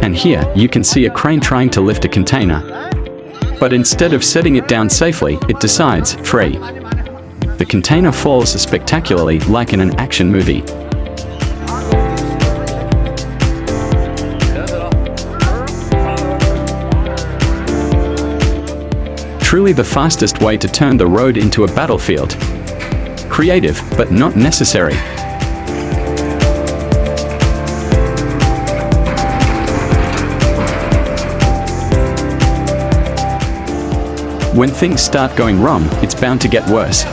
And here, you can see a crane trying to lift a container. But instead of setting it down safely, it decides, free. The container falls spectacularly, like in an action movie. Truly the fastest way to turn the road into a battlefield. Creative, but not necessary. When things start going wrong, it's bound to get worse.